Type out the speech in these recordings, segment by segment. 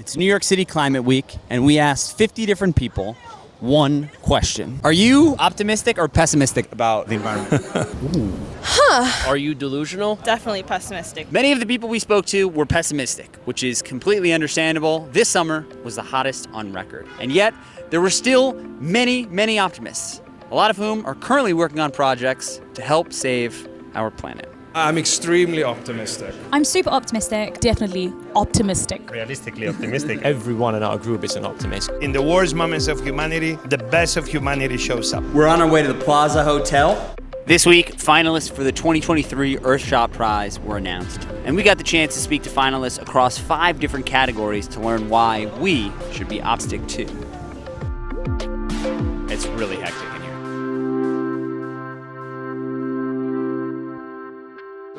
It's New York City Climate Week, and we asked 50 different people one question. Are you optimistic or pessimistic about the environment? Are you delusional? Definitely pessimistic. Many of the people we spoke to were pessimistic, which is completely understandable. This summer was the hottest on record. And yet, there were still many optimists, a lot of whom are currently working on projects to help save our planet. I'm extremely optimistic. I'm super optimistic. Definitely optimistic. Realistically optimistic. Everyone in our group is an optimist. In the worst moments of humanity, the best of humanity shows up. We're on our way to the Plaza Hotel. This week, finalists for the 2023 Earthshot Prize were announced. And we got the chance to speak to finalists across 5 different categories to learn why we should be optimistic too. It's really hectic in here.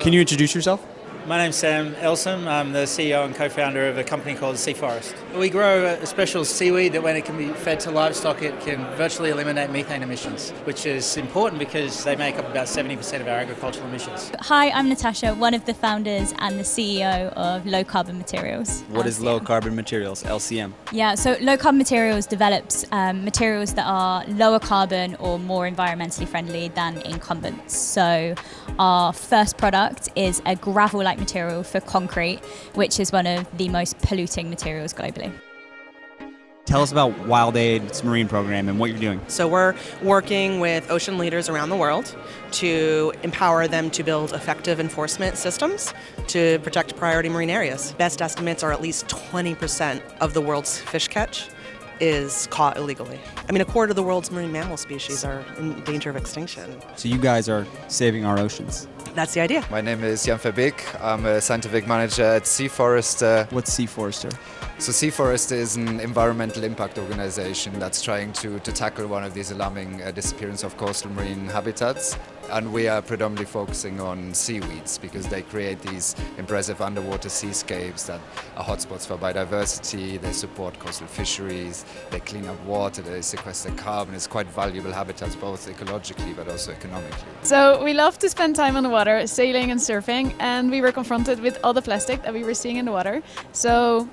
Can you introduce yourself? My name's Sam Elsom. I'm the CEO and co-founder of a company called Sea Forest. We grow a special seaweed that when it can be fed to livestock, it can virtually eliminate methane emissions, which is important because they make up about 70% of our agricultural emissions. Hi, I'm Natasha, one of the founders and the CEO of Low Carbon Materials. What is Low Carbon Materials, LCM? Yeah, so Low Carbon Materials develops materials that are lower carbon or more environmentally friendly than incumbents. So our first product is a gravel-like material for concrete, which is one of the most polluting materials globally. Tell us about Wild Aid's marine program and what you're doing. So we're working with ocean leaders around the world to empower them to build effective enforcement systems to protect priority marine areas. Best estimates are at least 20% of the world's fish catch is caught illegally. I mean, a quarter of the world's marine mammal species are in danger of extinction. So you guys are saving our oceans. That's the idea. My name is Jan Verbeek. I'm a scientific manager at Sea Forest. What's Sea Forester? So Sea Forest is an environmental impact organization that's trying to tackle one of these alarming disappearance of coastal marine habitats. And we are predominantly focusing on seaweeds because they create these impressive underwater seascapes that are hotspots for biodiversity. They support coastal fisheries, they clean up water, they sequester carbon. It's quite valuable habitats both ecologically but also economically. So we love to spend time on the water, sailing and surfing, and we were confronted with all the plastic that we were seeing in the water. So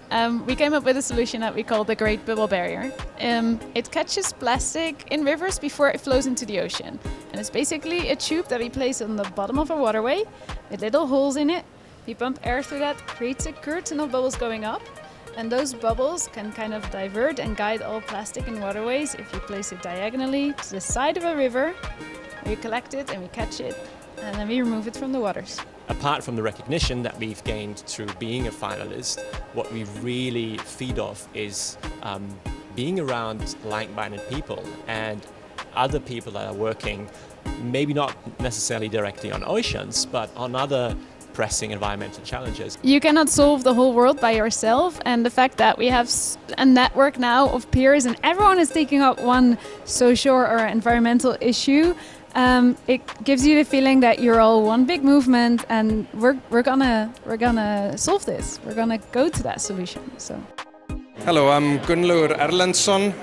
we came up with a solution that we call the Great Bubble Barrier. It catches plastic in rivers before it flows into the ocean. And it's basically a tube that we place on the bottom of a waterway with little holes in it. We pump air through that, creates a curtain of bubbles going up. And those bubbles can kind of divert and guide all plastic in waterways if you place it diagonally to the side of a river. We collect it and we catch it, and then we remove it from the waters. Apart from the recognition that we've gained through being a finalist, what we really feed off is being around like-minded people and other people that are working, maybe not necessarily directly on oceans, but on other pressing environmental challenges. You cannot solve the whole world by yourself, and the fact that we have a network now of peers and everyone is taking up one social or environmental issue, it gives you the feeling that you're all one big movement, and we're gonna solve this. We're gonna go to that solution. So. Hello, I'm Gunnlaugur Erlendsson.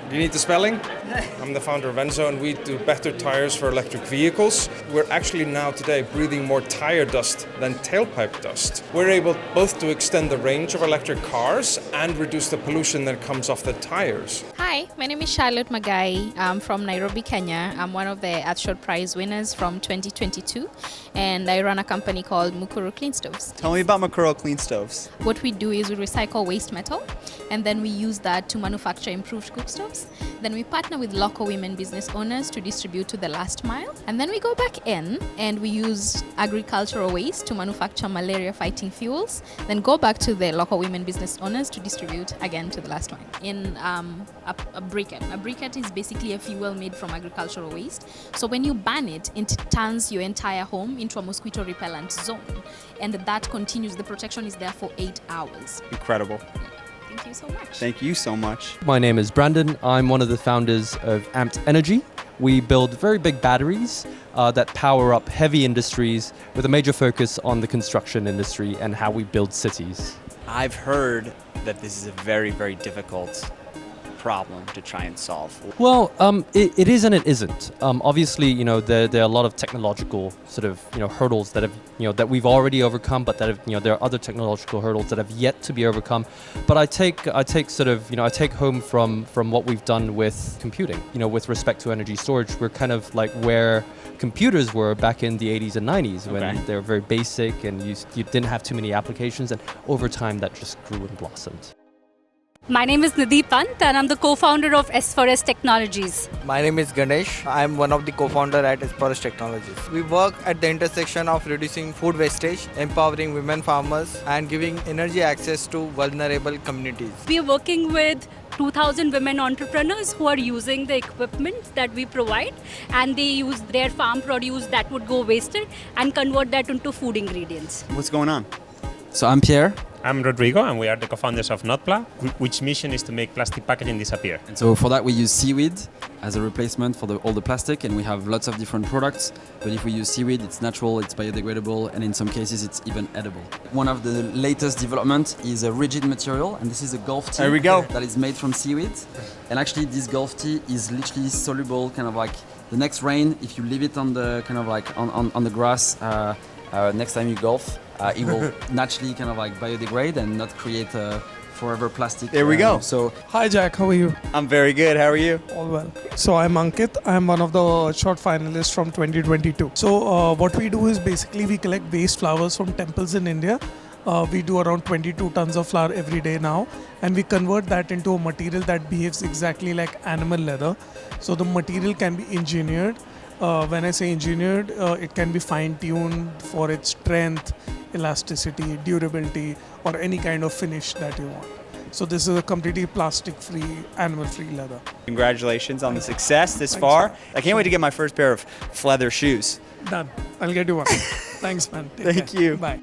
Do you need the spelling? I'm the founder of Enzo, and we do better tires for electric vehicles. We're actually now today breathing more tire dust than tailpipe dust. We're able both to extend the range of electric cars and reduce the pollution that comes off the tires. Hi, my name is Charlotte Magai. I'm from Nairobi, Kenya. I'm one of the Earthshot Prize winners from 2022, and I run a company called Mukuru Clean Stoves. Tell me about Mukuru Clean Stoves. What we do is we recycle waste metal, and then we use that to manufacture improved cook stoves. Then we partner with local women business owners to distribute to the last mile. And then we go back in and we use agricultural waste to manufacture malaria-fighting fuels. Then go back to the local women business owners to distribute again to the last mile. In a briquette. A briquette is basically a fuel made from agricultural waste. So when you burn it, it turns your entire home into a mosquito repellent zone. And that continues, the protection is there for 8 hours. Incredible. Thank you so much. Thank you so much. My name is Brandon. I'm one of the founders of Amped Energy. We build very big batteries that power up heavy industries with a major focus on the construction industry and how we build cities. I've heard that this is a very difficult problem to try and solve? Well, it is and it isn't. Obviously, there are a lot of technological sort of, hurdles that have, that we've already overcome, but that have, there are other technological hurdles that have yet to be overcome. But I take sort of, I take home from what we've done with computing, with respect to energy storage. We're kind of like where computers were back in the 80s and 90s when they were very basic and you didn't have too many applications, and over time that just grew and blossomed. My name is Nidhi Pant and I'm the co-founder of S4S Technologies. My name is Ganesh. I am one of the co-founder at S4S Technologies. We work at the intersection of reducing food wastage, empowering women farmers and giving energy access to vulnerable communities. We are working with 2,000 women entrepreneurs who are using the equipment that we provide, and they use their farm produce that would go wasted and convert that into food ingredients. What's going on? So I'm Pierre. I'm Rodrigo, and we are the co-founders of Notpla, which mission is to make plastic packaging disappear. And so for that we use seaweed as a replacement for all the plastic, and we have lots of different products. But if we use seaweed, it's natural, it's biodegradable, and in some cases it's even edible. One of the latest developments is a rigid material, and this is a golf tee. There we go. That is made from seaweed. And actually this golf tee is literally soluble, kind of like the next rain. If you leave it on the kind of like on the grass next time you golf, it will naturally kind of like biodegrade and not create forever plastic. There we go. So hi Jack, how are you? I'm very good. How are you? All well. So I'm Ankit. I'm one of the short finalists from 2022. So what we do is basically we collect waste flowers from temples in India. We do around 22 tons of flour every day now, and we convert that into a material that behaves exactly like animal leather. So the material can be engineered. When I say engineered, it can be fine-tuned for its strength, elasticity, durability, or any kind of finish that you want. So this is a completely plastic-free, animal-free leather. Congratulations on the success this Thanks, far. man. I can't wait to get my first pair of leather shoes. Done. I'll get you one. Thanks, man. Take Thank care. you. Bye.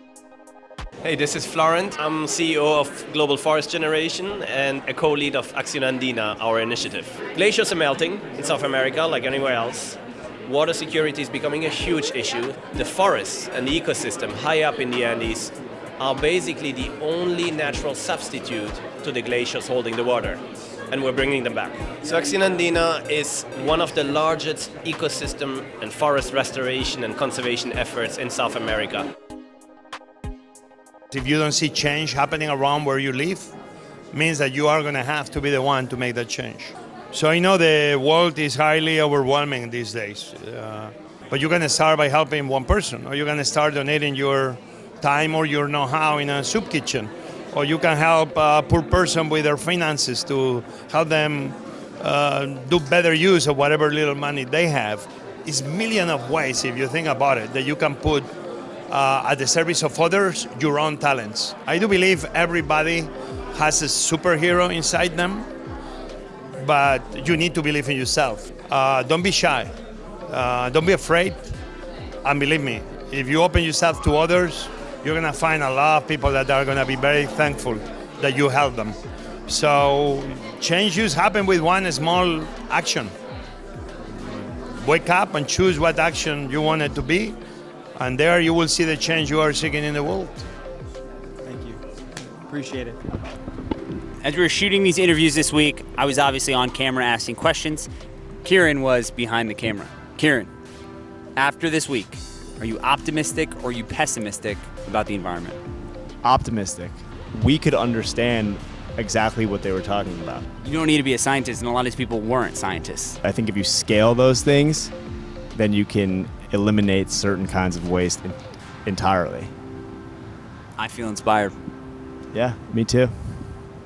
Hey, this is Florent. I'm CEO of Global Forest Generation and a co-lead of Acción Andina, our initiative. Glaciers are melting in South America like anywhere else. Water security is becoming a huge issue. The forests and the ecosystem high up in the Andes are basically the only natural substitute to the glaciers holding the water, and we're bringing them back. So Acción Andina is one of the largest ecosystem and forest restoration and conservation efforts in South America. If you don't see change happening around where you live, means that you are going to have to be the one to make that change. So I know the world is highly overwhelming these days, but you're going to start by helping one person, or you're going to start donating your time or your know-how in a soup kitchen, or you can help a poor person with their finances to help them do better use of whatever little money they have. It's millions of ways, if you think about it, that you can put at the service of others your own talents. I do believe everybody has a superhero inside them, but you need to believe in yourself. Don't be shy. Don't be afraid. And believe me, if you open yourself to others, you're going to find a lot of people that are going to be very thankful that you helped them. So change just happen with one small action. Wake up and choose what action you want it to be, and there you will see the change you are seeking in the world. Thank you. Appreciate it. As we were shooting these interviews this week, I was obviously on camera asking questions. Kieran was behind the camera. Kieran, after this week, are you optimistic or are you pessimistic about the environment? Optimistic. We could understand exactly what they were talking about. You don't need to be a scientist, and a lot of these people weren't scientists. I think if you scale those things, then you can eliminate certain kinds of waste entirely. I feel inspired. Yeah, me too.